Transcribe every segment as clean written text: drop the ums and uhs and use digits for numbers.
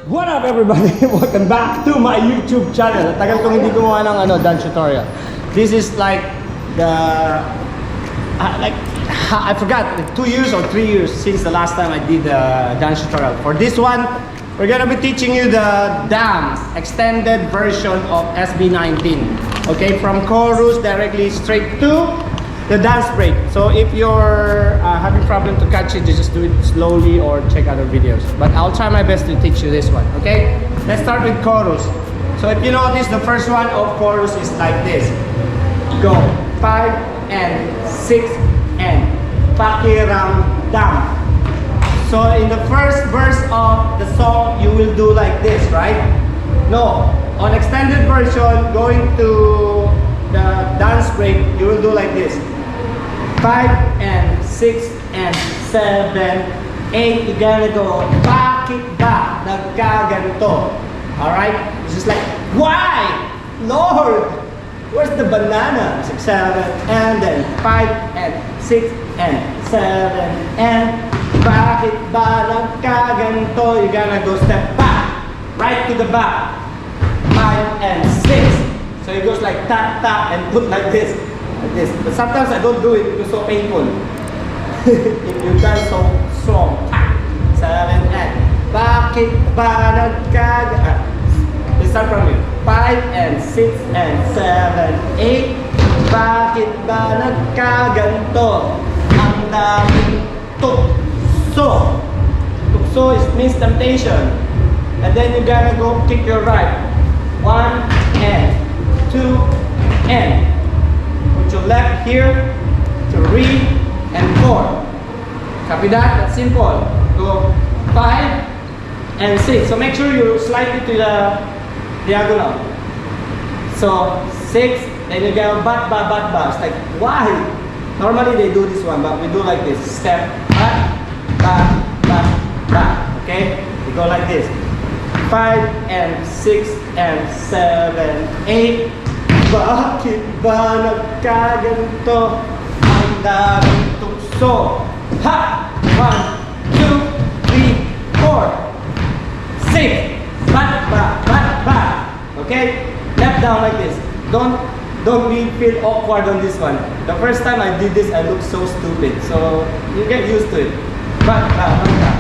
What up everybody? Welcome back to my YouTube channel. Tagal kong hindi gumawa ng dance tutorial. This is like the I forgot, 2 years or 3 years since the last time I did the dance tutorial. For this one, we're gonna be teaching you the dance extended version of SB19. Okay, from chorus directly straight to the dance break. So if you're having problem to catch it, you just do it slowly or check other videos. But I'll try my best to teach you this one, okay? Let's start with chorus. So if you notice, the first one of chorus is like this. Go 5 and 6 and pakiramdam. So in the first verse of the song, you will do like this, right? No, on extended version, going to the dance break, you will do like this. 5 and 6 and 7, 8, you're gonna go, bakit ba nagkaganto? Alright? It's just like, why? Lord, where's the banana? 6, 7, and then 5 and 6 and 7, and bakit ba nagkaganto? You're gonna go step back, right to the back. 5 and 6. So it goes like tap, tap, and put like this. Like this. But sometimes I don't do it because it's so painful. If you dance so strong, 7 and bakit ba nagkaganto? Let's start from here. 5 and 6 and 7, 8. Bakit ba nagkaganto? Ang daming tukso. Tukso means temptation. And then you gotta go kick your right. 1 and 2 and put your left here, 3 and 4. Copy that? That's simple. Go 5 and 6. So make sure you slide it to the diagonal. So 6, then you go bat ba bat ba. It's like, why? Normally they do this one, but we do like this. Step bat ba ba ba. Okay? We go like this. 5 and 6 and 7, 8. Bakit ba nagkaganto? Ang daming tukso. Ha! 1, 2, 3, 4, 6. Bat ba, bat ba. Okay? Left down like this. Don't feel awkward on this one. The first time I did this, I looked so stupid. So you get used to it. Bat ba, bat ba.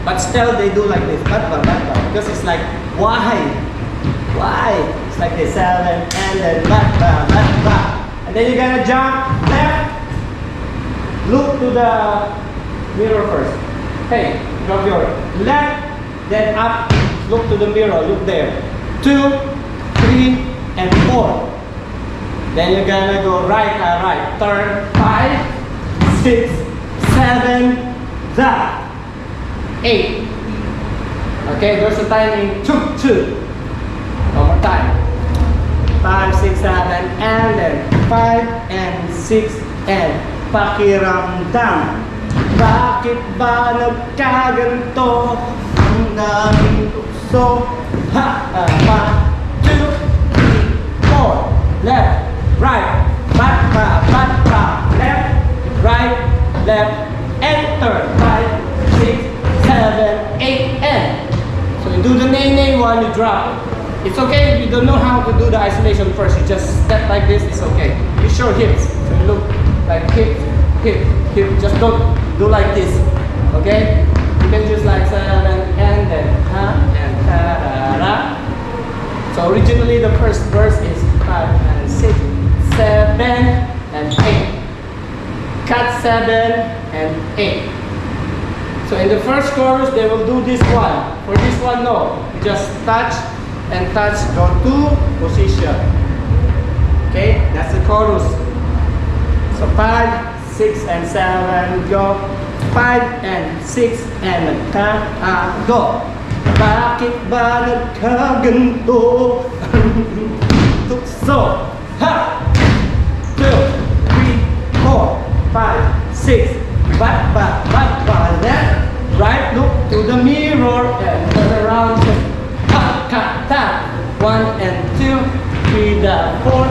But still they do like this. Bat ba, bat ba. Because it's like, why? Why? It's like this, 7 and then bat ba, bat ba. And then you're gonna jump left. Look to the mirror first. Hey, drop your left, then up. Look to the mirror. Look there. 2, 3, and 4. Then you're gonna go right, right. Turn 5, 6, 7, that 8. Okay, there's a timing. 2, 2. One more time. 5, 6, 7, and then 5 and 6 and pakiramdam. Bakit ba nagkaganto? Ang daming tukso. Ha! 1, 2, 3, 4. Left, right. Bat ba, bat ba. Left, right, left. Enter. 5, 6, 7, 8, and. So you do the nay while you drop. It's okay if you don't know how to do the isolation first. You just step like this, it's okay. You show hips. So you look like hip, hip, hip. Just don't do like this. Okay? You can just like 7 and then and ta-da-da. So originally the first verse is 5 and 6, 7 and 8. Cut 7 and 8. So in the first chorus, they will do this one. For this one, no. Just touch and touch, go to position. Okay, that's the chorus. So 5, 6, and 7, go. 5 and 6 and go. Bakit ba nagkaganto? Tukso. Ha! 2, 3, 4, 5, 6. Bat ba, bat ba. Left, right, look to the mirror and turn around. Cut, tap. 1 and 2, 3, 4,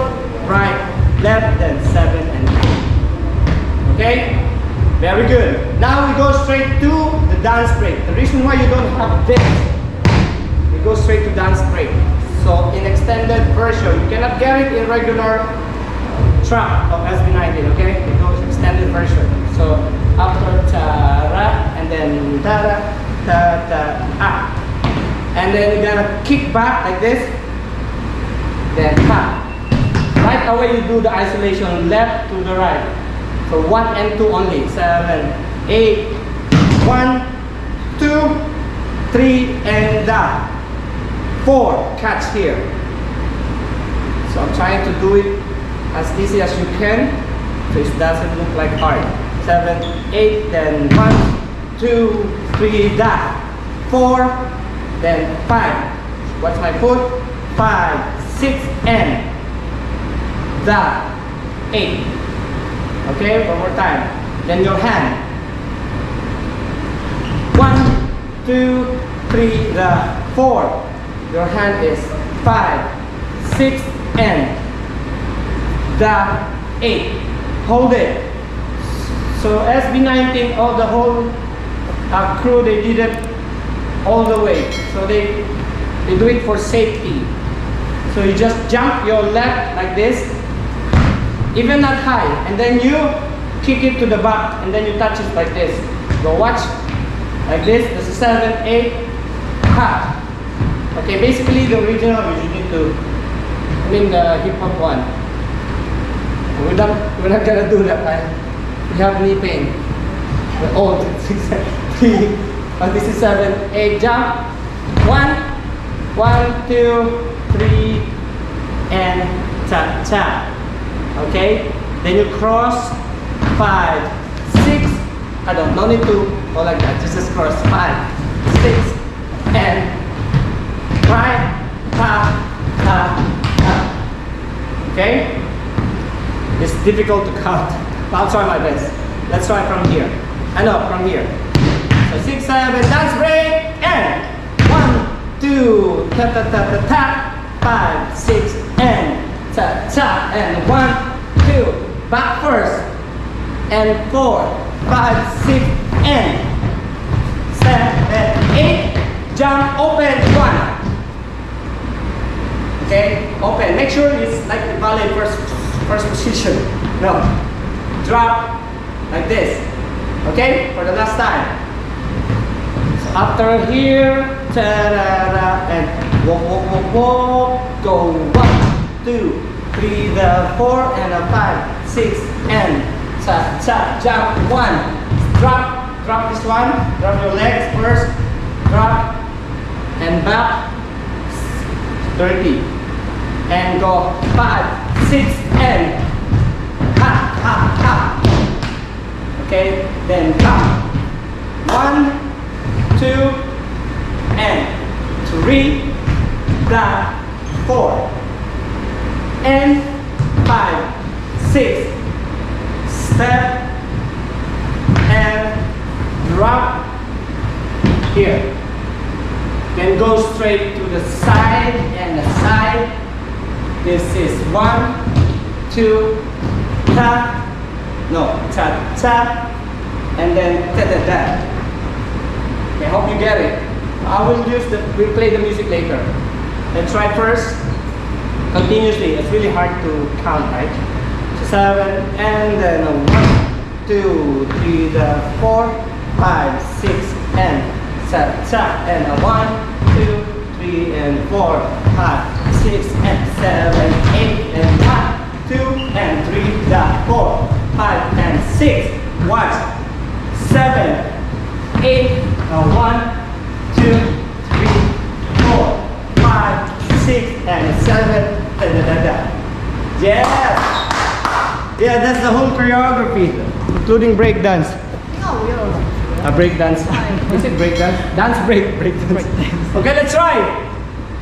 right, left, then 7 and 8. Okay? Very good. Now we go straight to the dance break. The reason why you don't have this go straight to dance break. So in extended version, you cannot get it in regular track of SB19, okay? It goes extended version. So after ta-ra, and then ta-ra, ta-ta-ah. And then you're gonna kick back like this, then ha. Right away you do the isolation left to the right. So 1 and 2 only. 7, 8, 1, 2, 3, and da. 4, catch here. So I'm trying to do it as easy as you can, so it doesn't look like hard. 7, 8, then 1, 2, 3, da. 4, then 5. What's my foot? 5, 6, and da. 8. Okay, one more time. Then your hand. 1, 2, 3, the 4. Your hand is 5, 6, and the 8. Hold it. So SB19, all the whole crew, they did it all the way. So they do it for safety. So you just jump your left like this, even not high, and then you kick it to the back, and then you touch it like this. Go watch, like this. This is 7, 8, ha. Okay, basically the original you need to, the hip hop one. We're not gonna do that, right? We have knee pain. We're old. 6, 3, but this is 7, 8, jump. 1, 1, 2, 3, and cha cha. Okay, then you cross 5, 6. I don't, no need to go like that. Just cross 5, 6, and right, ha, ha, ha. Okay? It's difficult to count. I'll try my best. Let's try from here. From here. So 6, 7, dance break, and 1, 2, ta ta ta ta ta. 5, 6, and ta ta, and 1, 2, back first, and 4, 5, 6, and 7, 8, jump, open, 1. Okay, open. Make sure it's like the ballet first position. No, drop like this. Okay, for the last time. So after here, ta-da-da, and walk, walk, walk, walk. Go 1, 2, 3, the 4, and a 5, 6, and cha cha. Jump 1. Drop this one. Drop your legs first. Drop and back. 30. And go 5, 6, and ha, ha, ha. Okay, then come. 1, 2, and 3, da, 4, and 5, 6. Step and drop here. Then go straight to the side and the side. This is 1, 2, ta, no, ta, ta, and then ta, ta, ta. Okay, hope you get it. We'll play the music later. Let's try first, continuously. It's really hard to count, right? So 7, and then 1, 2, 3, the 4, 5, 6, and ta, ta, and 1, 2, 3, and 4, 5, 6, and 7, 8, and 1, 2, and 3, the 4, 5, and 6. 1, 7, 8, 1, 2, 3, 4, 5, 6, and 7. Da, da, da, da. Yes! Yeah, that's the whole choreography, including break dance. No, we don't know. A break dance. Is it break dance? Dance break dance. Okay, let's try.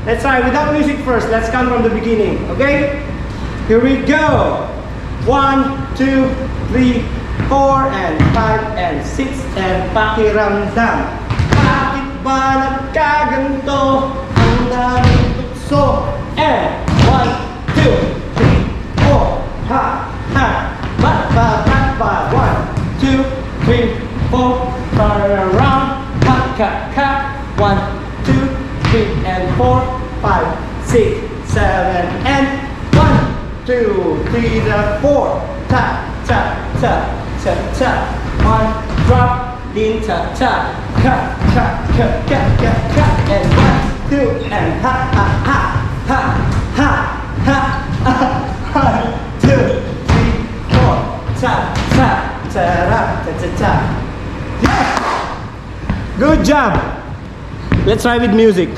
Let's try without music first. Let's count from the beginning. Okay? Here we go. 1, 2, 3, 4, and 5, and 6, and pakiramdam. Bakit ba nagkaganto ang daming tukso? And 1, 2, 3, 4, ha, ha, ba, ba, ba, ba. 1, 2, 3, 4, turn around, ha, ka, ka. 1, 2, 3 and 4, 5, 6, 7 and 1, 2, 3, the 4. Ta ta ta ta ta. 1, drop, lean, ta ta. Cut, cut, cut, cut, cut, cut. And 1, 2 and ha ha ha ha ha ha. 1, 2, 3, 4. Ta ta ta ta ta ta ta. Yeah. Good job. Let's try with music.